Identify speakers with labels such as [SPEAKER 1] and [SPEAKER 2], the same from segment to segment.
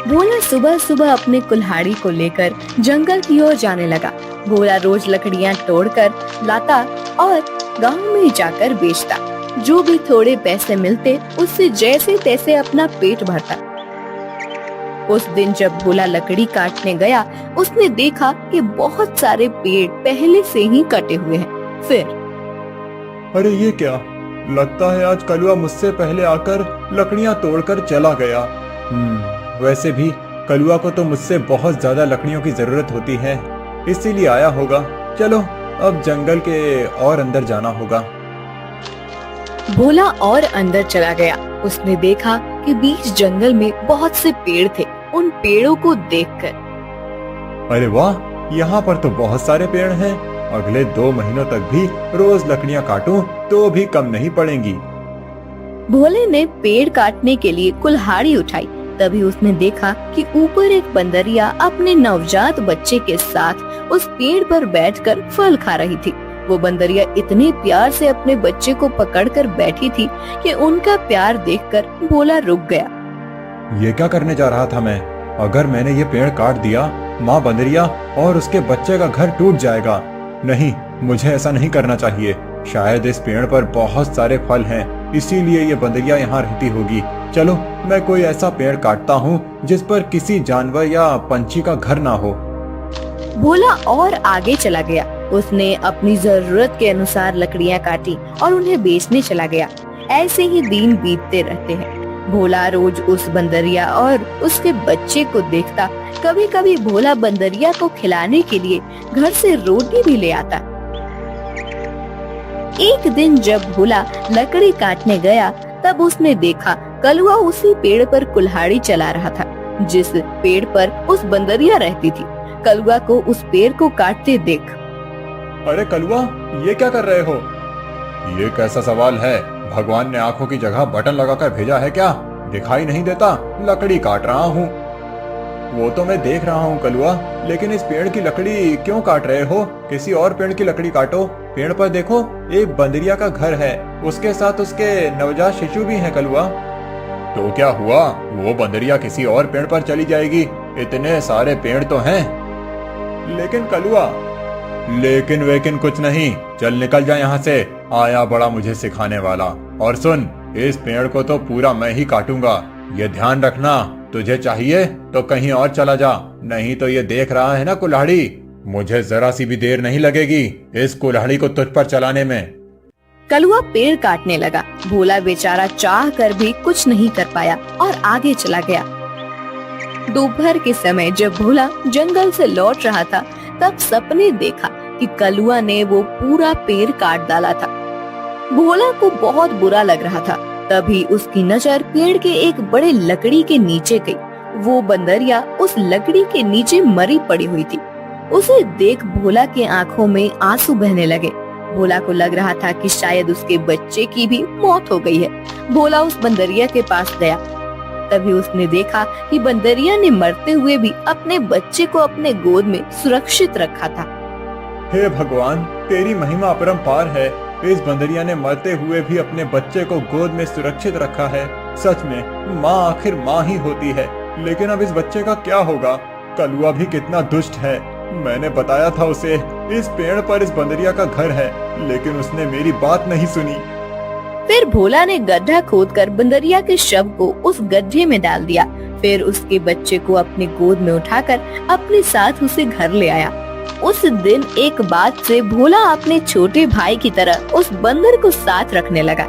[SPEAKER 1] भोला सुबह सुबह अपने कुल्हाड़ी को लेकर जंगल की ओर जाने लगा। भोला रोज लकड़ियां तोड़कर लाता और गांव में जाकर बेचता। जो भी थोड़े पैसे मिलते उससे जैसे तैसे अपना पेट भरता। उस दिन जब भोला लकड़ी काटने गया, उसने देखा कि बहुत सारे पेड़ पहले से ही कटे हुए हैं। फिर
[SPEAKER 2] अरे ये क्या, लगता है आज कलुआ मुझसे पहले आकर लकड़ियां तोड़कर चला गया। वैसे भी कलुआ को तो मुझसे बहुत ज्यादा लकड़ियों की जरूरत होती है, इसीलिए आया होगा। चलो अब जंगल के और अंदर जाना होगा।
[SPEAKER 1] भोला और अंदर चला गया। उसने देखा कि बीच जंगल में बहुत से पेड़ थे। उन पेड़ों को देखकर
[SPEAKER 2] अरे वाह, यहाँ पर तो बहुत सारे पेड़ हैं। अगले 2 महीनों तक भी रोज लकड़ियाँ काटूं तो भी कम नहीं पड़ेंगी।
[SPEAKER 1] भोले ने पेड़ काटने के लिए कुल्हाड़ी उठाई। तभी उसने देखा कि ऊपर एक बंदरिया अपने नवजात बच्चे के साथ उस पेड़ पर बैठकर फल खा रही थी। वो बंदरिया इतने प्यार से अपने बच्चे को पकड़कर बैठी थी कि उनका प्यार देखकर भोला रुक गया।
[SPEAKER 2] ये क्या करने जा रहा था मैं? अगर मैंने ये पेड़ काट दिया, माँ बंदरिया और उसके बच्चे का घर टूट जाएगा। नहीं, मुझे ऐसा नहीं करना चाहिए। शायद इस पेड़ पर बहुत सारे फल हैं, इसीलिए ये बंदरिया यहाँ रहती होगी। चलो मैं कोई ऐसा पेड़ काटता हूँ जिस पर किसी जानवर या पंछी का घर ना हो।
[SPEAKER 1] भोला और आगे चला गया। उसने अपनी जरूरत के अनुसार लकड़ियाँ काटी और उन्हें बेचने चला गया। ऐसे ही दिन बीतते रहते हैं। भोला रोज उस बंदरिया और उसके बच्चे को देखता। कभी कभी भोला बंदरिया को खिलाने के लिए घर से रोटी भी ले आता। एक दिन जब भोला लकड़ी काटने गया, तब उसने देखा कलुआ उसी पेड़ पर कुल्हाड़ी चला रहा था जिस पेड़ पर उस बंदरिया रहती थी। कलुआ को उस पेड़ को काटते देख,
[SPEAKER 2] अरे कलुआ, ये क्या कर रहे हो? ये कैसा सवाल है? भगवान ने आंखों की जगह बटन लगाकर भेजा है क्या? दिखाई नहीं देता? लकड़ी काट रहा हूँ। वो तो मैं देख रहा हूँ कलुआ, लेकिन इस पेड़ की लकड़ी क्यों काट रहे हो? किसी और पेड़ की लकड़ी काटो। पेड़ पर देखो, एक बंदरिया का घर है, उसके साथ उसके नवजात शिशु भी हैं कलुआ। तो क्या हुआ? वो बंदरिया किसी और पेड़ पर चली जाएगी। इतने सारे पेड़ तो हैं। लेकिन कलुआ, लेकिन वेकिन कुछ नहीं। चल निकल जा यहाँ से। आया बड़ा मुझे सिखाने वाला। और सुन, इस पेड़ को तो पूरा मैं ही काटूंगा। ये ध्यान रखना, तुझे चाहिए तो कहीं और चला जा, नहीं तो ये देख रहा है ना कुल्हाड़ी, मुझे जरा सी भी देर नहीं लगेगी इस कुल्हाड़ी को तुझ पर चलाने में।
[SPEAKER 1] कलुआ पेड़ काटने लगा। भोला बेचारा चाह कर भी कुछ नहीं कर पाया और आगे चला गया। दोपहर के समय जब भोला जंगल से लौट रहा था, तब सपने देखा कि कलुआ ने वो पूरा पेड़ काट डाला था। भोला को बहुत बुरा लग रहा था। तभी उसकी नजर पेड़ के एक बड़े लकड़ी के नीचे गई। वो बंदरिया उस लकड़ी के नीचे मरी पड़ी हुई थी। उसे देख भोला के आंखों में आंसू बहने लगे। भोला को लग रहा था कि शायद उसके बच्चे की भी मौत हो गई है। भोला उस बंदरिया के पास गया। तभी उसने देखा कि बंदरिया ने मरते हुए भी अपने बच्चे को अपने गोद में सुरक्षित रखा था।
[SPEAKER 2] हे भगवान, तेरी महिमा अपरंपार है। इस बंदरिया ने मरते हुए भी अपने बच्चे को गोद में सुरक्षित रखा है। सच में माँ आखिर माँ ही होती है। लेकिन अब इस बच्चे का क्या होगा? कलुआ भी कितना दुष्ट है। मैंने बताया था उसे इस पेड़ पर इस बंदरिया का घर है, लेकिन उसने मेरी बात नहीं सुनी।
[SPEAKER 1] फिर भोला ने गड्ढा खोदकर बंदरिया के शव को उस गड्ढे में डाल दिया। फिर उसके बच्चे को अपनी गोद में उठाकर अपने साथ उसे घर ले आया। उस दिन एक बात से भोला अपने छोटे भाई की तरह उस बंदर को साथ रखने लगा।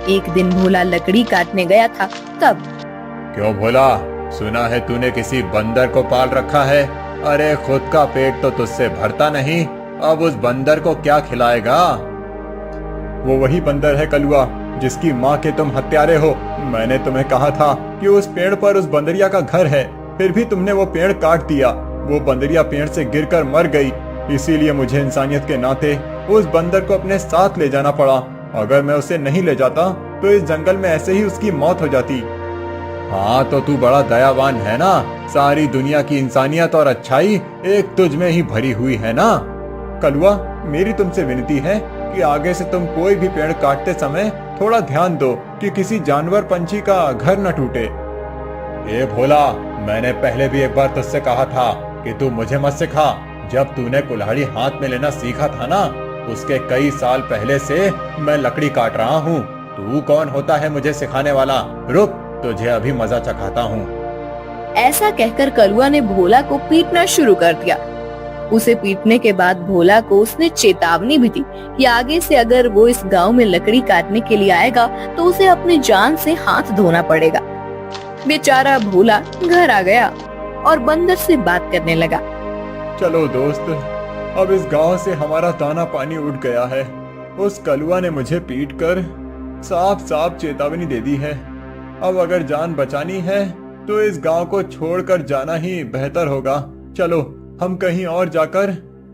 [SPEAKER 1] एक दिन भोला लकड़ी काटने गया था। तब,
[SPEAKER 2] क्यों भोला, सुना है तूने किसी बंदर को पाल रखा है? अरे खुद का पेट तो तुझसे भरता नहीं, अब उस बंदर को क्या खिलाएगा? वो वही बंदर है कलुआ, जिसकी माँ के तुम हत्यारे हो। मैंने तुम्हें कहा था कि उस पेड़ पर उस बंदरिया का घर है, फिर भी तुमने वो पेड़ काट दिया। वो बंदरिया पेड़ से गिरकर मर गई, इसीलिए मुझे इंसानियत के नाते उस बंदर को अपने साथ ले जाना पड़ा। अगर मैं उसे नहीं ले जाता तो इस जंगल में ऐसे ही उसकी मौत हो जाती। हाँ तो तू बड़ा दयावान है ना। सारी दुनिया की इंसानियत और अच्छाई एक तुझ में ही भरी हुई है ना। कलुआ, मेरी तुमसे विनती है कि आगे से तुम कोई भी पेड़ काटते समय थोड़ा ध्यान दो कि किसी जानवर पंछी का घर न टूटे। ए भोला, मैंने पहले भी एक बार तुझसे कहा था कि तू मुझे मत सिखा। जब तूने कुल्हाड़ी हाथ में लेना सीखा था ना, उसके कई साल पहले से मैं लकड़ी काट रहा हूँ। तू कौन होता है मुझे सिखाने वाला? रुक, तुझे अभी मजा चखाता हूँ।
[SPEAKER 1] ऐसा कहकर कलुआ ने भोला को पीटना शुरू कर दिया। उसे पीटने के बाद भोला को उसने चेतावनी भी दी कि आगे से अगर वो इस गांव में लकड़ी काटने के लिए आएगा तो उसे अपनी जान से हाथ धोना पड़ेगा। बेचारा भोला घर आ गया और बंदर से बात करने लगा।
[SPEAKER 2] चलो दोस्त, अब इस गांव से हमारा दाना पानी उठ गया है। उस कलुआ ने मुझे पीटकर साफ साफ चेतावनी दे दी है। अब अगर जान बचानी है तो इस गांव को छोड़कर जाना ही बेहतर होगा। चलो, हम कहीं और जाकर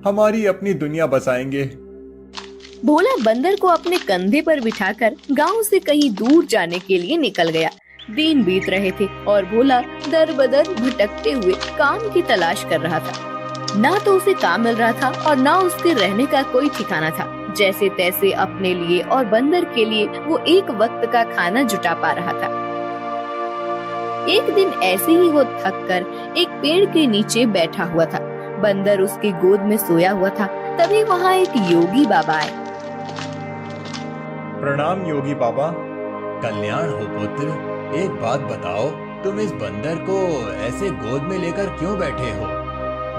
[SPEAKER 2] हमारी अपनी दुनिया बसाएंगे।
[SPEAKER 1] भोला बंदर को अपने कंधे पर बिठाकर गांव से कहीं दूर जाने के लिए निकल गया। दिन बीत रहे थे और भोला दर बदर भटकते हुए काम की तलाश कर रहा था। ना तो उसे काम मिल रहा था और ना उसके रहने का कोई ठिकाना था। जैसे तैसे अपने लिए और बंदर के लिए वो एक वक्त का खाना जुटा पा रहा था। एक दिन ऐसे ही वो थक कर एक पेड़ के नीचे बैठा हुआ था। बंदर उसकी गोद में सोया हुआ था। तभी वहाँ एक योगी बाबा आए।
[SPEAKER 2] प्रणाम योगी बाबा। कल्याण हो पुत्र। एक बात बताओ, तुम इस बंदर को ऐसे गोद में लेकर क्यों बैठे हो?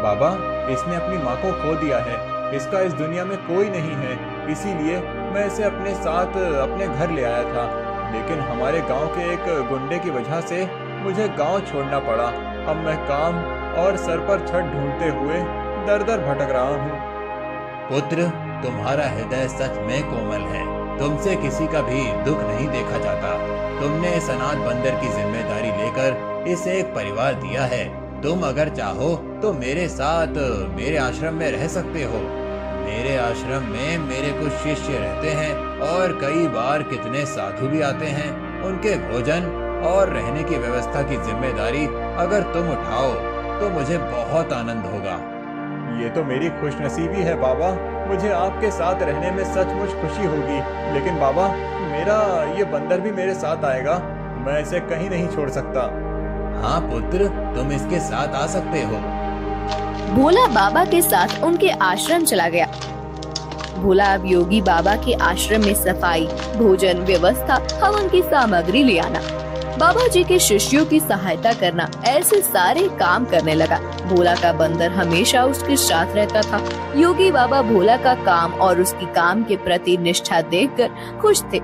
[SPEAKER 2] बाबा, इसने अपनी माँ को खो दिया है। इसका इस दुनिया में कोई नहीं है, इसीलिए मैं इसे अपने साथ अपने घर ले आया था। लेकिन हमारे गांव के एक गुंडे की वजह से मुझे गांव छोड़ना पड़ा। अब मैं काम और सर पर छत ढूंढते हुए दर दर भटक रहा हूँ। पुत्र, तुम्हारा हृदय सच में कोमल है। तुमसे किसी का भी दुख नहीं देखा जाता। तुमने इस अनाथ बंदर की जिम्मेदारी लेकर इसे एक परिवार दिया है। तुम अगर चाहो तो मेरे साथ मेरे आश्रम में रह सकते हो। मेरे आश्रम में मेरे कुछ शिष्य रहते हैं और कई बार कितने साधु भी आते हैं। उनके भोजन और रहने की व्यवस्था की जिम्मेदारी अगर तुम उठाओ तो मुझे बहुत आनंद होगा। ये तो मेरी खुशनसीबी है बाबा। मुझे आपके साथ रहने में सचमुच खुशी होगी। लेकिन बाबा, मेरा ये बंदर भी मेरे साथ आएगा। मैं इसे कहीं नहीं छोड़ सकता। हाँ पुत्र, तुम इसके साथ आ सकते हो।
[SPEAKER 1] भोला बाबा के साथ उनके आश्रम चला गया। भोला अब योगी बाबा के आश्रम में सफाई, भोजन व्यवस्था, हवन की सामग्री ले आना, बाबा जी के शिष्यों की सहायता करना, ऐसे सारे काम करने लगा। भोला का बंदर हमेशा उसके साथ रहता था। योगी बाबा भोला का काम और उसकी काम के प्रति निष्ठा देखकर खुश थे।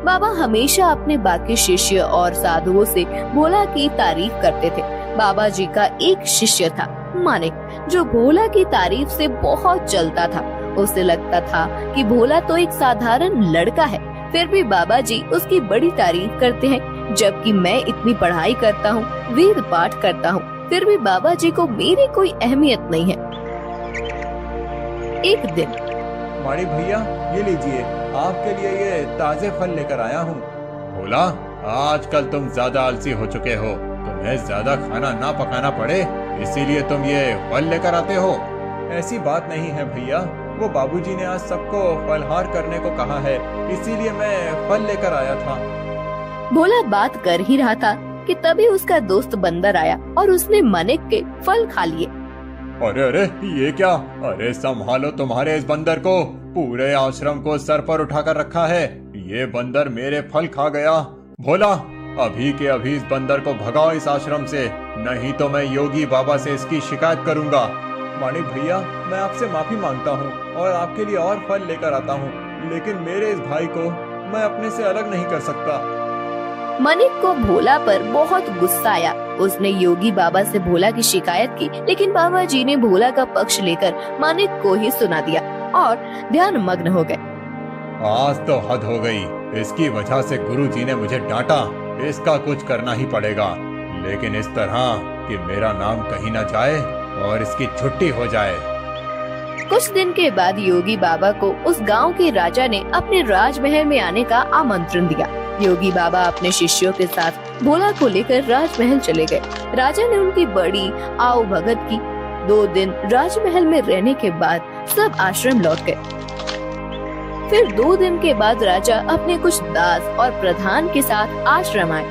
[SPEAKER 1] बाबा हमेशा अपने बाकी शिष्य और साधुओं से भोला की तारीफ करते थे। बाबा जी का एक शिष्य था मानिक, जो भोला की तारीफ से बहुत जलता था। उसे लगता था कि भोला तो एक साधारण लड़का है, फिर भी बाबा जी उसकी बड़ी तारीफ करते हैं। जबकि मैं इतनी पढ़ाई करता हूँ, वेद पाठ करता हूँ, फिर भी बाबा जी को मेरी कोई अहमियत नहीं है। एक दिन,
[SPEAKER 2] माड़ी भैया, ये लीजिए, आपके लिए ये ताजे फल लेकर आया हूँ। भोला, आजकल तुम ज्यादा आलसी हो चुके हो। तुम्हें ज्यादा खाना ना पकाना पड़े, इसीलिए तुम ये फल लेकर आते हो। ऐसी बात नहीं है भैया, वो बाबूजी ने आज सबको फलहार करने को कहा है, इसीलिए मैं फल लेकर आया था।
[SPEAKER 1] भोला बात कर ही रहा था कि तभी उसका दोस्त बंदर आया और उसने मानिक के फल खा लिए।
[SPEAKER 2] अरे अरे, ये क्या? अरे संभालो तुम्हारे इस बंदर को। पूरे आश्रम को सर पर उठाकर रखा है। ये बंदर मेरे फल खा गया। भोला, अभी के अभी इस बंदर को भगाओ इस आश्रम से, नहीं तो मैं योगी बाबा से इसकी शिकायत करूंगा। मानिक भैया, मैं आपसे माफी मांगता हूँ और आपके लिए और फल लेकर आता हूँ, लेकिन मेरे इस भाई को मैं अपने से अलग नहीं कर सकता।
[SPEAKER 1] मानिक को भोला पर बहुत गुस्सा आया। उसने योगी बाबा से भोला की शिकायत की, लेकिन बाबा जी ने भोला का पक्ष लेकर मानिक को ही सुना दिया और ध्यान मग्न हो गए।
[SPEAKER 2] आज तो हद हो गई। इसकी वजह से गुरुजी ने मुझे डांटा। इसका कुछ करना ही पड़ेगा, लेकिन इस तरह कि मेरा नाम कहीं न जाए और इसकी छुट्टी हो जाए।
[SPEAKER 1] कुछ दिन के बाद योगी बाबा को उस गांव के राजा ने अपने राजमहल में आने का आमंत्रण दिया। योगी बाबा अपने शिष्यों के साथ भोला को लेकर राजमहल चले गए। राजा ने उनकी बड़ी आओ भगत की। 2 दिन राजमहल में रहने के बाद सब आश्रम लौट गए। फिर 2 दिन के बाद राजा अपने कुछ दास और प्रधान के साथ आश्रम आए।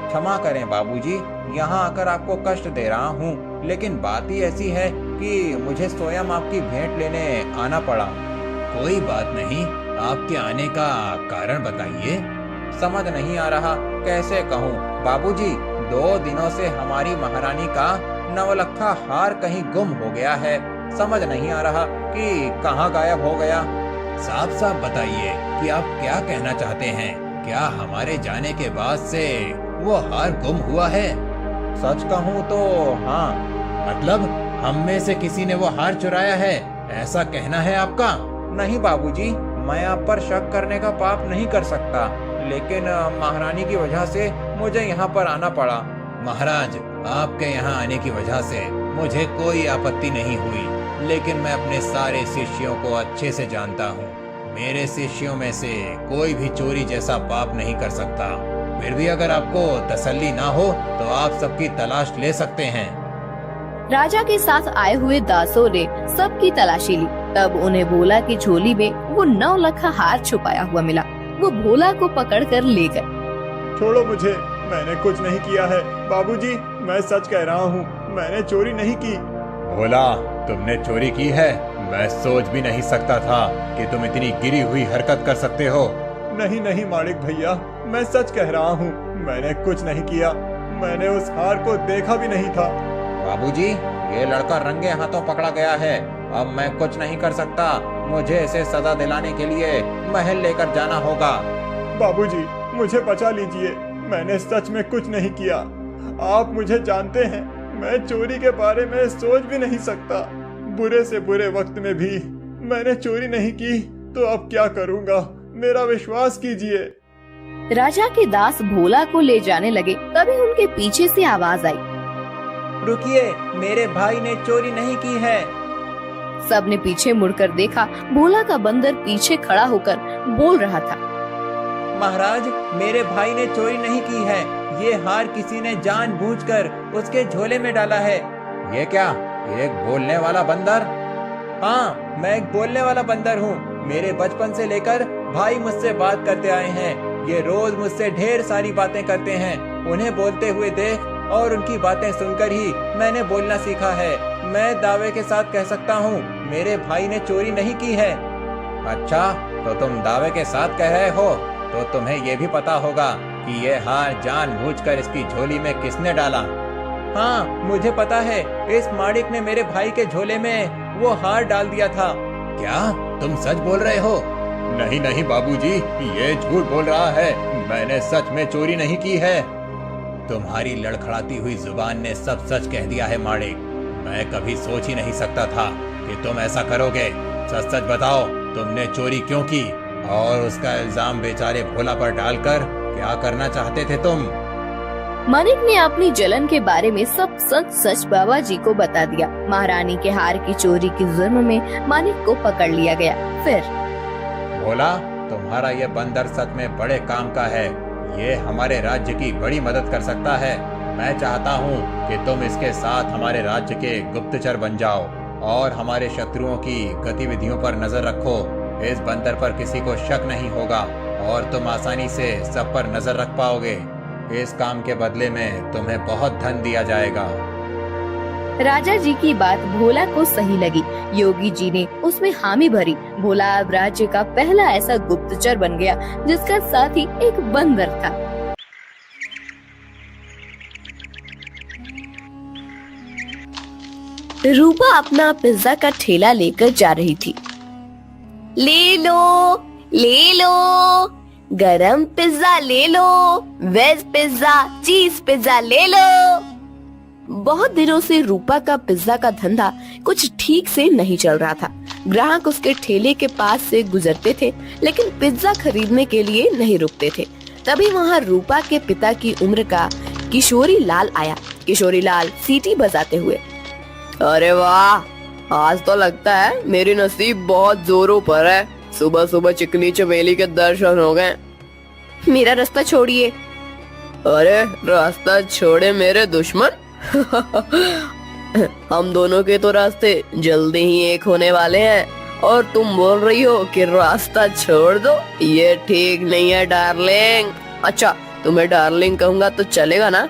[SPEAKER 3] क्षमा करें बाबूजी, यहाँ आकर आपको कष्ट दे रहा हूँ, लेकिन बात ही ऐसी है कि मुझे स्वयं आपकी भेंट लेने आना पड़ा।
[SPEAKER 2] कोई बात नहीं, आपके आने का कारण बताइए।
[SPEAKER 3] समझ नहीं आ रहा कैसे कहूँ बाबूजी, 2 दिनों से हमारी महारानी का नवलखा हार कहीं गुम हो गया है। समझ नहीं आ रहा कि कहाँ गायब हो गया।
[SPEAKER 2] साफ साफ बताइए कि आप क्या कहना चाहते हैं। क्या हमारे जाने के बाद से वो हार गुम हुआ है?
[SPEAKER 3] सच कहूँ तो हाँ।
[SPEAKER 2] मतलब हम में से किसी ने वो हार चुराया है, ऐसा कहना है आपका?
[SPEAKER 3] नहीं बाबूजी, मैं आप पर शक करने का पाप नहीं कर सकता, लेकिन महारानी की वजह से मुझे यहाँ पर आना पड़ा।
[SPEAKER 2] महाराज, आपके यहाँ आने की वजह से मुझे कोई आपत्ति नहीं हुई, लेकिन मैं अपने सारे शिष्यों को अच्छे से जानता हूँ। मेरे शिष्यों में से कोई भी चोरी जैसा पाप नहीं कर सकता। फिर भी अगर आपको तसल्ली ना हो तो आप सबकी तलाश ले सकते हैं।
[SPEAKER 1] राजा के साथ आए हुए दासों ने सबकी तलाशी ली। तब उन्हें भोला की झोली में वो 9 लखा हार छुपाया हुआ मिला। वो भोला को पकड़कर ले गए।
[SPEAKER 2] छोड़ो मुझे, मैंने कुछ नहीं किया है। बाबूजी, मैं सच कह रहा हूँ, मैंने चोरी नहीं की। भोला, तुमने चोरी की है? मैं सोच भी नहीं सकता था कि तुम इतनी गिरी हुई हरकत कर सकते हो। नहीं नहीं मालिक भैया, मैं सच कह रहा हूँ, मैंने कुछ नहीं किया। मैंने उस हार को देखा भी नहीं था।
[SPEAKER 3] बाबूजी, ये लड़का रंगे हाथों पकड़ा गया है। अब मैं कुछ नहीं कर सकता। मुझे इसे सजा दिलाने के लिए महल लेकर जाना होगा।
[SPEAKER 2] बाबूजी, मुझे बचा लीजिए, मैंने सच में कुछ नहीं किया। आप मुझे जानते हैं, मैं चोरी के बारे में सोच भी नहीं सकता। बुरे से बुरे वक्त में भी मैंने चोरी नहीं की, तो अब क्या करूँगा? मेरा विश्वास कीजिए।
[SPEAKER 1] राजा के दास भोला को ले जाने लगे। तभी उनके पीछे से आवाज आई,
[SPEAKER 3] रुकिए, मेरे भाई ने चोरी नहीं की है।
[SPEAKER 1] सबने पीछे मुड़कर देखा। भोला का बंदर पीछे खड़ा होकर बोल रहा था,
[SPEAKER 3] महाराज, मेरे भाई ने चोरी नहीं की है। ये हार किसी ने जानबूझकर उसके झोले में डाला है। ये क्या, एक बोलने वाला बंदर? हाँ, मैं एक बोलने वाला बंदर हूँ। मेरे बचपन से लेकर भाई मुझसे बात करते आए हैं। ये रोज मुझसे ढेर सारी बातें करते हैं। उन्हें बोलते हुए देख और उनकी बातें सुनकर ही मैंने बोलना सीखा है। मैं दावे के साथ कह सकता हूँ, मेरे भाई ने चोरी नहीं की है। अच्छा, तो तुम दावे के साथ कह रहे हो, तो तुम्हें ये भी पता होगा कि ये हार जानबूझकर इसकी झोली में किसने डाला? हाँ, मुझे पता है। इस माड़िक ने मेरे भाई के झोले में वो हार डाल दिया था।
[SPEAKER 2] क्या तुम सच बोल रहे हो? नहीं नहीं बाबूजी, ये झूठ बोल रहा है। मैंने सच में चोरी नहीं की है। तुम्हारी लड़खड़ाती हुई जुबान ने सब सच कह दिया है माड़िक। मैं कभी सोच ही नहीं सकता था कि तुम ऐसा करोगे। सच सच बताओ, तुमने चोरी क्यों की? और उसका इल्जाम बेचारे भोला पर डालकर क्या करना चाहते थे तुम?
[SPEAKER 1] मानिक ने अपनी जलन के बारे में सब सच सच बाबा जी को बता दिया। महारानी के हार की चोरी के जुर्म में मानिक को पकड़ लिया गया। फिर,
[SPEAKER 2] भोला, तुम्हारा ये बंदर सच में बड़े काम का है। ये हमारे राज्य की बड़ी मदद कर सकता है। मैं चाहता हूँ कि तुम इसके साथ हमारे राज्य के गुप्तचर बन जाओ और हमारे शत्रुओं की गतिविधियों पर नजर रखो। इस बंदर पर किसी को शक नहीं होगा और तुम आसानी से सब पर नजर रख पाओगे। इस काम के बदले में तुम्हें बहुत धन दिया जाएगा।
[SPEAKER 1] राजा जी की बात भोला को सही लगी। योगी जी ने उसमें हामी भरी। भोला अब राज्य का पहला ऐसा गुप्तचर बन गया जिसका साथी एक बंदर था। रूपा अपना पिज्जा का ठेला लेकर जा रही थी। ले लो, गरम पिज्जा ले लो, वेज पिज्जा, चीज पिज्जा ले लो। बहुत दिनों से रूपा का पिज्जा का धंधा कुछ ठीक से नहीं चल रहा था। ग्राहक उसके ठेले के पास से गुजरते थे, लेकिन पिज्जा खरीदने के लिए नहीं रुकते थे। तभी वहाँ रूपा के पिता की उम्र का किशोरी लाल आया। किशोरी लाल सीटी बजाते हुए, अरे वाह, आज तो लगता है मेरी नसीब बहुत जोरों पर है। सुबह सुबह चिकनी चमेली के दर्शन हो गए। मेरा रास्ता छोड़िए। अरे रास्ता छोड़े मेरे दुश्मन। हम दोनों के तो रास्ते जल्दी ही एक होने वाले हैं और तुम बोल रही हो कि रास्ता छोड़ दो। ये ठीक नहीं है डार्लिंग। अच्छा,
[SPEAKER 4] तुम्हें डार्लिंग कहूंगा तो चलेगा ना?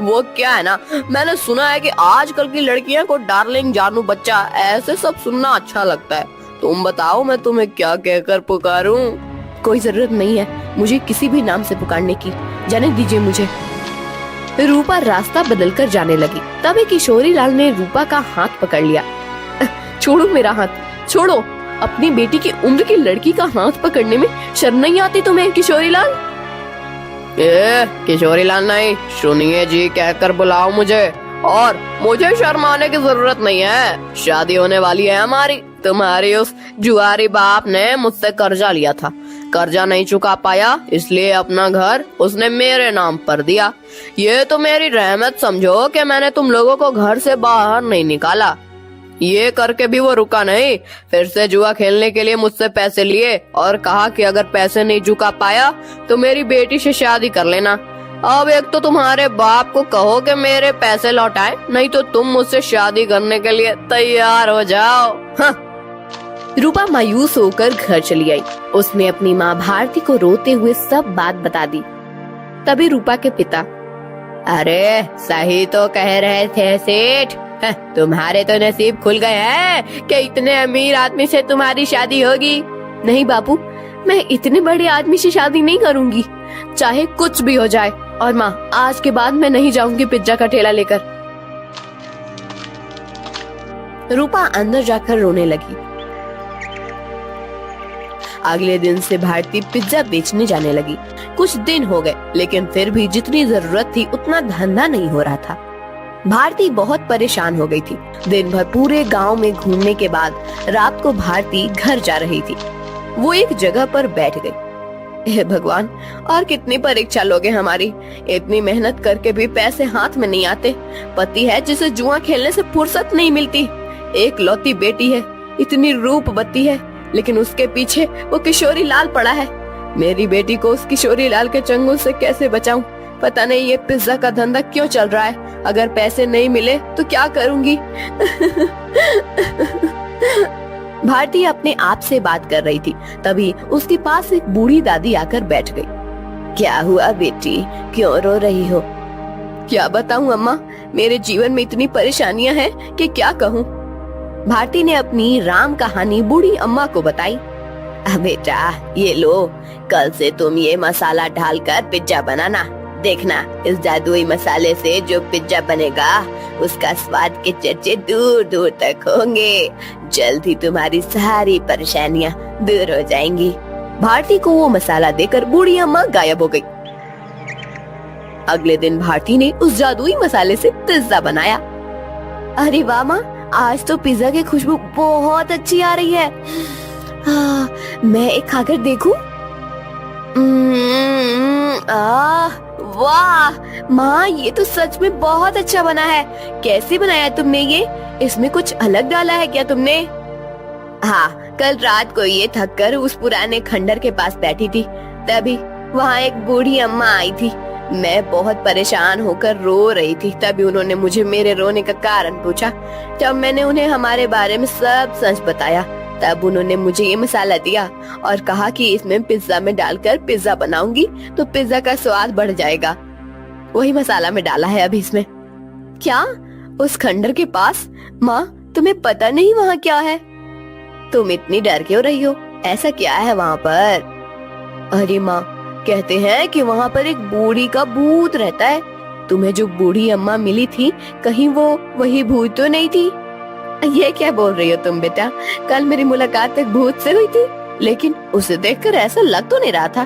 [SPEAKER 4] वो क्या है ना, मैंने सुना है कि आजकल की लड़कियां को डार्लिंग, जानू, बच्चा ऐसे सब सुनना अच्छा लगता है। तुम बताओ मैं तुम्हें क्या कहकर पुकारूं?
[SPEAKER 1] कोई जरूरत नहीं है मुझे किसी भी नाम से पुकारने की, जाने दीजिए मुझे। रूपा रास्ता बदलकर जाने लगी। तभी किशोरी लाल ने रूपा का हाथ पकड़ लिया। छोड़ो मेरा हाथ, छोड़ो। अपनी बेटी की उम्र की लड़की का हाथ पकड़ने में शर्म नहीं आती तुम्हें किशोरी लाल?
[SPEAKER 4] किशोरी लाल नहीं, सुनिए जी कहकर बुलाओ मुझे। और मुझे शर्म आने की जरूरत नहीं है, शादी होने वाली है हमारी। तुम्हारी उस जुआरी बाप ने मुझसे कर्जा लिया था, कर्जा नहीं चुका पाया, इसलिए अपना घर उसने मेरे नाम पर दिया। ये तो मेरी रहमत समझो कि मैंने तुम लोगों को घर से बाहर नहीं निकाला। ये करके भी वो रुका नहीं, फिर से जुआ खेलने के लिए मुझसे पैसे लिए और कहा कि अगर पैसे नहीं चुका पाया तो मेरी बेटी से शादी कर लेना। अब एक तो तुम्हारे बाप को कहो कि मेरे पैसे लौटाए, नहीं तो तुम मुझसे शादी करने के लिए तैयार हो जाओ। हाँ।
[SPEAKER 1] रूपा मायूस होकर घर चली आई। उसने अपनी माँ भारती को रोते हुए सब बात बता दी। तभी रूपा के पिता,
[SPEAKER 4] अरे सही तो कह रहे थे सेठ, तुम्हारे तो नसीब खुल गए हैं कि इतने अमीर आदमी से तुम्हारी शादी होगी।
[SPEAKER 1] नहीं बापू, मैं इतने बड़े आदमी से शादी नहीं करूंगी, चाहे कुछ भी हो जाए। और माँ, आज के बाद मैं नहीं जाऊंगी पिज्जा का ठेला लेकर। रूपा अंदर जाकर रोने लगी। अगले दिन से भारती पिज्जा बेचने जाने लगी। कुछ दिन हो गए, लेकिन फिर भी जितनी जरूरत थी उतना धंधा नहीं हो रहा था। भारती बहुत परेशान हो गई थी। दिन भर पूरे गांव में घूमने के बाद रात को भारती घर जा रही थी। वो एक जगह पर बैठ गई। हे भगवान, और कितनी परीक्षा लोगे हमारी। इतनी मेहनत करके भी पैसे हाथ में नहीं आते। पति है जिसे जुआ खेलने से फुर्सत नहीं मिलती। एक लौती बेटी है, इतनी रूपवती है, लेकिन उसके पीछे वो किशोरी लाल पड़ा है। मेरी बेटी को उस किशोरी लाल के चंगुल से कैसे बचाऊं? पता नहीं ये पिज्जा का धंधा क्यों चल रहा है। अगर पैसे नहीं मिले तो क्या करूंगी? भारती अपने आप से बात कर रही थी। तभी उसके पास एक बूढ़ी दादी आकर बैठ गई। क्या हुआ बेटी, क्यों रो रही हो? क्या बताऊं अम्मा, मेरे जीवन में इतनी परेशानियां हैं कि क्या कहूं। भारती ने अपनी राम कहानी बूढ़ी अम्मा को बताई। बेटा ये लो, कल से तुम ये मसाला डालकर पिज्जा बनाना। देखना, इस जादुई मसाले से जो पिज्जा बनेगा उसका स्वाद के चर्चे दूर दूर तक होंगे। जल्द ही तुम्हारी सारी परेशानियां दूर हो जाएंगी। भारती को वो मसाला देकर बूढ़ी अम्मा गायब हो गई। अगले दिन भारती ने उस जादुई मसाले से पिज्जा बनाया। अरे वाह माँ, आज तो पिज्जा की खुशबू बहुत अच्छी आ रही है। मैं एक खाकर देखूं? वाह माँ, ये तो सच में बहुत अच्छा बना है। कैसे बनाया तुमने ये? इसमें कुछ अलग डाला है क्या तुमने? हाँ, कल रात को ये थक कर उस पुराने खंडर के पास बैठी थी, तभी वहाँ एक बूढ़ी अम्मा आई थी। मैं बहुत परेशान होकर रो रही थी। तभी उन्होंने मुझे मेरे रोने का कारण पूछा। जब मैंने उन्हें हमारे बारे में सब सच बताया, तब उन्होंने मुझे ये मसाला दिया और कहा कि इसमें पिज्जा में डालकर पिज्जा बनाऊंगी तो पिज्जा का स्वाद बढ़ जाएगा। वही मसाला में डाला है अभी इसमें। क्या? उस खंडर के पास? माँ, तुम्हें पता नहीं वहाँ क्या है? तुम इतनी डर क्यों रही हो? ऐसा क्या है वहाँ पर? अरे माँ, कहते हैं कि वहाँ पर एक बूढ़ी का भूत रहता है। तुम्हें जो बूढ़ी अम्मा मिली थी, कहीं वो वही भूत तो नहीं थी? ये क्या बोल रही हो तुम बेटा? कल मेरी मुलाकात एक भूत से हुई थी, लेकिन उसे देखकर ऐसा लग तो नहीं रहा था।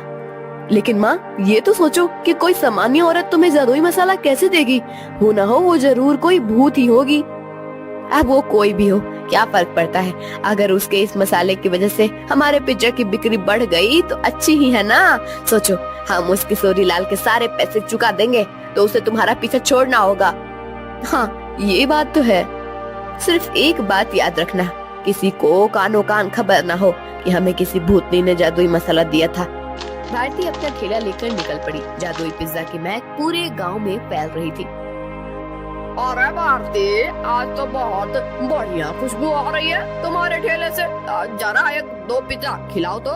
[SPEAKER 1] लेकिन माँ, ये तो सोचो कि कोई सामान्य औरत तुम्हें जादुई मसाला कैसे देगी? हो ना हो वो जरूर कोई भूत ही होगी। अब वो कोई भी हो, क्या फर्क पड़ता है? अगर उसके इस मसाले की वजह से हमारे पिज्जा की बिक्री बढ़ गई तो अच्छी ही है ना। सोचो, हम उस किशोरी लाल के सारे पैसे चुका देंगे तो उसे तुम्हारा पीछा छोड़ना होगा। हाँ, ये बात तो है। सिर्फ एक बात याद रखना, किसी को कानो कान खबर ना हो कि हमें किसी भूतनी ने जादुई मसाला दिया था। भारती अपना ठेला लेकर निकल पड़ी। जादुई पिज्जा की महक पूरे गांव में फैल रही थी।
[SPEAKER 4] अरे भारती, आज तो बहुत बढ़िया खुशबू आ रही है तुम्हारे ठेले से। जरा एक दो पिज्जा खिलाओ तो।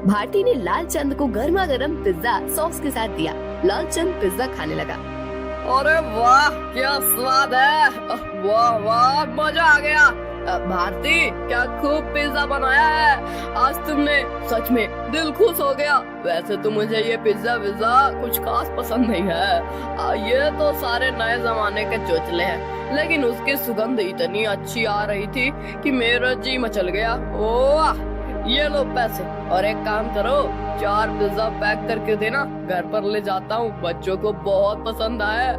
[SPEAKER 1] भारती ने लालचंद को गर्मा गर्म पिज्जा सॉस के साथ दिया। लालचंद पिज्जा खाने लगा।
[SPEAKER 4] अरे वाह क्या स्वाद है, वाह वाह मजा आ गया। भारती क्या खूब पिज्जा बनाया है आज तुमने, सच में दिल खुश हो गया। वैसे तो मुझे ये पिज्जा विज्जा कुछ खास पसंद नहीं है, ये तो सारे नए जमाने के चोचले हैं, लेकिन उसकी सुगंध इतनी अच्छी आ रही थी कि मेरा जी मचल गया। ओह ये लो पैसे, और एक काम करो 4 पिज्जा पैक करके देना, घर पर ले जाता हूँ, बच्चों को बहुत पसंद आया।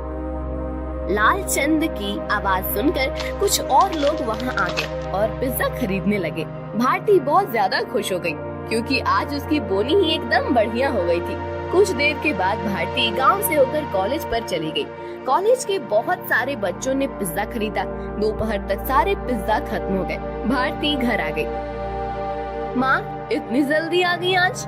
[SPEAKER 1] लालचंद की आवाज सुनकर कुछ और लोग वहां आ गए और पिज्जा खरीदने लगे। भारती बहुत ज्यादा खुश हो गई क्योंकि आज उसकी बोनी ही एकदम बढ़िया हो गई थी। कुछ देर के बाद भारती गांव से होकर कॉलेज पर चली गई। कॉलेज के बहुत सारे बच्चों ने पिज्जा खरीदा। दोपहर तक सारे पिज्जा खत्म हो गए। भारती घर आ गई। माँ इतनी जल्दी आ गई आज?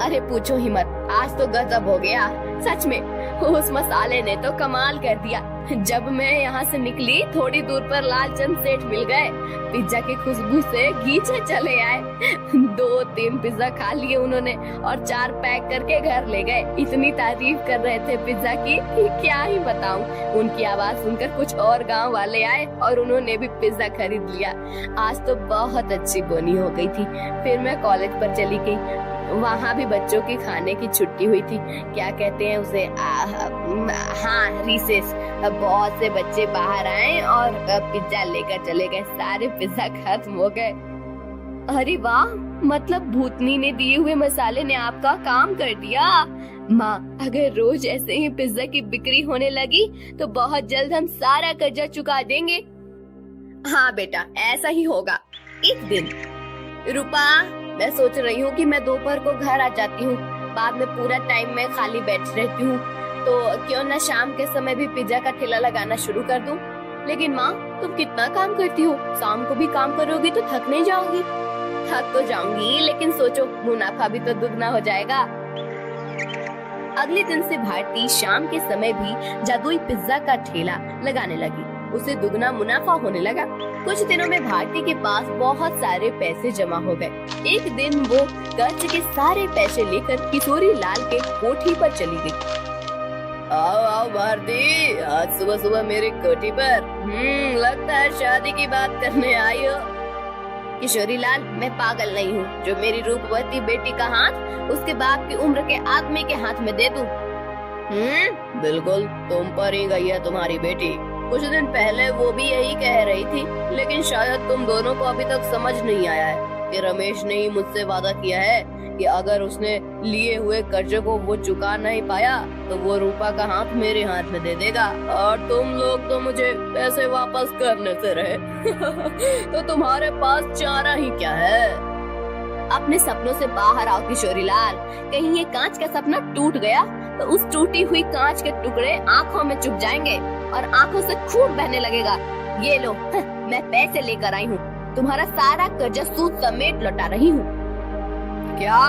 [SPEAKER 1] अरे पूछो ही मत, आज तो गजब हो गया, सच में उस मसाले ने तो कमाल कर दिया। जब मैं यहाँ से निकली थोड़ी दूर पर लालचंद सेठ मिल गए। पिज्जा की खुशबू से गीचे चले आए। 2-3 पिज्जा खा लिए उन्होंने और 4 पैक करके घर ले गए। इतनी तारीफ कर रहे थे पिज्जा की कि क्या ही बताऊं। उनकी आवाज सुनकर कुछ और गांव वाले आए और उन्होंने भी पिज्जा खरीद लिया। आज तो बहुत अच्छी बोनी हो गई थी। फिर मैं कॉलेज पर चली गई। वहाँ भी बच्चों की खाने की छुट्टी हुई थी, क्या कहते हैं उसे, हाँ रिसेस। बहुत से बच्चे बाहर आए और पिज्जा लेकर चले गए। सारे पिज्जा खत्म हो गए। अरे वाह, मतलब भूतनी ने दिए हुए मसाले ने आपका काम कर दिया। माँ अगर रोज ऐसे ही पिज्जा की बिक्री होने लगी तो बहुत जल्द हम सारा कर्जा चुका देंगे। हाँ बेटा ऐसा ही होगा। एक दिन रूपा, मैं सोच रही हूँ कि मैं दोपहर को घर आ जाती हूँ, बाद में पूरा टाइम मैं खाली बैठ रहती हूँ, तो क्यों न शाम के समय भी पिज्जा का ठेला लगाना शुरू कर दूँ। लेकिन माँ तुम कितना काम करती हो, शाम को भी काम करोगी तो थक नहीं जाओगी? थक तो जाऊंगी, लेकिन सोचो मुनाफा भी तो दुगना हो जाएगा। अगले दिन से भारती शाम के समय भी जादुई पिज्जा का ठेला लगाने लगी। उसे दुगना मुनाफा होने लगा। कुछ दिनों में भारती के पास बहुत सारे पैसे जमा हो गए। एक दिन वो कर्ज के सारे पैसे लेकर किशोरी लाल के कोठी पर चली गई। आओ आओ भारती, आज सुबह सुबह मेरी कोठी पर, लगता है शादी की बात करने आई हो। किशोरी लाल, मैं पागल नहीं हूँ जो मेरी रूपवती बेटी का हाथ उसके बाप की उम्र के आदमी के हाथ में दे दूं। बिल्कुल तुम पर ही गई है तुम्हारी बेटी। कुछ दिन पहले वो भी यही कह रही थी, लेकिन शायद तुम दोनों को अभी तक समझ नहीं आया है कि रमेश ने ही मुझसे वादा किया है कि अगर उसने लिए हुए कर्जे को वो चुका नहीं पाया तो वो रूपा का हाथ मेरे हाथ में दे देगा, और तुम लोग तो मुझे पैसे वापस करने से रहे। तो तुम्हारे पास चारा ही क्या है? अपने सपनों से बाहर आओ किशोरी लाल। कहीं ये कांच का सपना टूट गया तो उस टूटी हुई कांच के टुकड़े आँखों में चुभ जाएंगे और आँखों से खून बहने लगेगा। ये लो, मैं पैसे लेकर आई हूँ, तुम्हारा सारा कर्जा सूद समेत लौटा रही हूँ। क्या?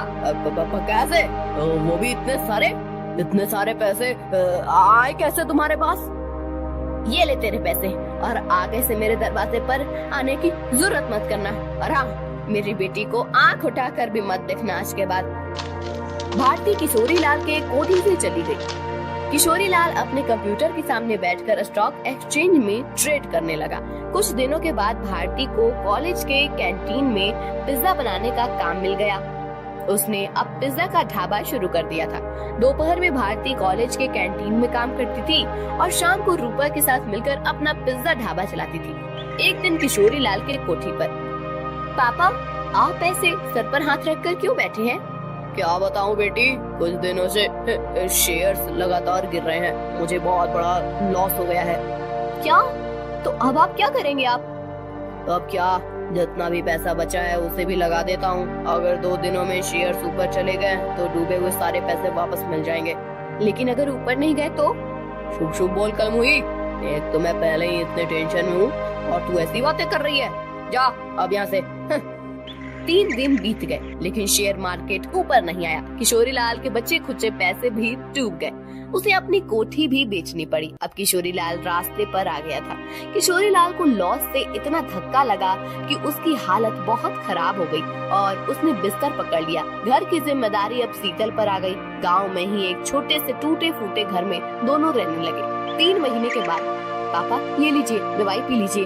[SPEAKER 1] कैसे? वो भी इतने सारे पैसे आए कैसे तुम्हारे पास? ये ले तेरे पैसे, और आगे से मेरे दरवाजे पर आने की जरूरत मत करना। और हाँ, मेरी बेटी को आंख उठाकर भी मत देखना आज के बाद। भारती किशोरी लाल के कोठी से चली गई। किशोरी लाल अपने कंप्यूटर के सामने बैठकर स्टॉक एक्सचेंज में ट्रेड करने लगा। कुछ दिनों के बाद भारती को कॉलेज के कैंटीन में पिज्जा बनाने का काम मिल गया। उसने अब पिज्जा का ढाबा शुरू कर दिया था। दोपहर में भारती कॉलेज के कैंटीन में काम करती थी और शाम को रूपा के साथ मिलकर अपना पिज्जा ढाबा चलाती थी। एक दिन किशोरी लाल के कोठी पर, पापा आप ऐसे सर पर हाथ रखकर क्यों बैठे हैं? क्या बताऊं बेटी, कुछ दिनों से शेयर्स लगातार गिर रहे हैं, मुझे बहुत बड़ा लॉस हो गया है। क्या? तो अब आप क्या करेंगे आप? अब क्या, जितना भी पैसा बचा है उसे भी लगा देता हूँ। अगर 2 दिनों में शेयर्स ऊपर चले गए तो डूबे हुए सारे पैसे वापस मिल जाएंगे। लेकिन अगर ऊपर नहीं गए तो? शुभ शुभ बोल कलम हुई, एक तो मैं पहले ही इतने टेंशन में हूँ और तू ऐसी बातें कर रही है। जा अब यहाँ से। 3 दिन बीत गए लेकिन शेयर मार्केट ऊपर नहीं आया। किशोरी लाल के बच्चे खुचे पैसे भी डूब गए। उसे अपनी कोठी भी बेचनी पड़ी। अब किशोरी लाल रास्ते पर आ गया था। किशोरी लाल को लॉस से इतना धक्का लगा कि उसकी हालत बहुत खराब हो गई और उसने बिस्तर पकड़ लिया। घर की जिम्मेदारी अब शीतल पर आ गई। गांव में ही एक छोटे से टूटे फूटे घर में दोनों रहने लगे। 3 महीने के बाद, पापा ये लीजिए, दवाई पी लीजिए।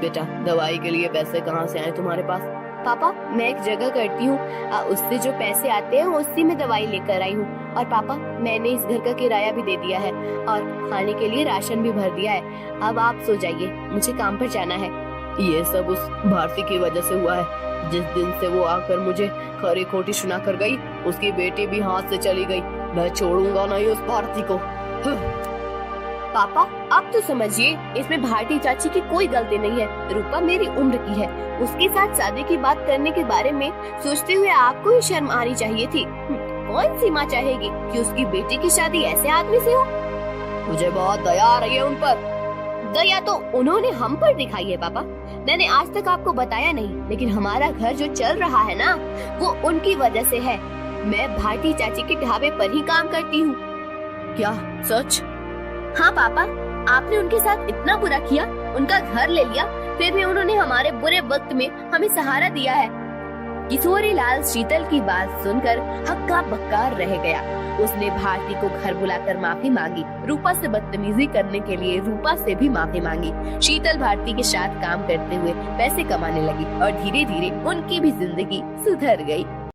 [SPEAKER 1] बेटा, दवाई के लिए पैसे कहाँ से आए तुम्हारे पास? पापा, मैं एक जगह करती हूँ, उससे जो पैसे आते हैं उसी में दवाई लेकर आई हूँ। और पापा, मैंने इस घर का किराया भी दे दिया है और खाने के लिए राशन भी भर दिया है। अब आप सो जाइए, मुझे काम पर जाना है। ये सब उस भारती की वजह से हुआ है। जिस दिन से वो आकर मुझे खरी खोटी सुना कर गई, उसकी बेटी भी हाथ से चली गई। मैं छोड़ूंगा नहीं उस भारती को। पापा, आप तो समझिए, इसमें भारती चाची की कोई गलती नहीं है। रूपा मेरी उम्र की है। उसके साथ शादी की बात करने के बारे में सोचते हुए आपको ही शर्म आनी चाहिए थी। कौन सी माँ चाहेगी कि उसकी बेटी की शादी ऐसे आदमी से हो? मुझे बहुत दया आ रही है उन पर। दया तो उन्होंने हम पर दिखाई है पापा। मैंने आज तक आपको बताया नहीं, लेकिन हमारा घर जो चल रहा है ना, वो उनकी वजह से है। मैं भारती चाची के ढाबे पर ही काम करती हूँ। क्या सच? हाँ पापा, आपने उनके साथ इतना बुरा किया, उनका घर ले लिया, फिर भी उन्होंने हमारे बुरे वक्त में हमें सहारा दिया है। किशोरी लाल शीतल की बात सुनकर हक्का बक्का रह गया। उसने भारती को घर बुलाकर माफी मांगी। रूपा से बदतमीजी करने के लिए रूपा से भी माफी मांगी। शीतल भारती के साथ काम करते हुए पैसे कमाने लगी और धीरे धीरे उनकी भी जिंदगी सुधर गई।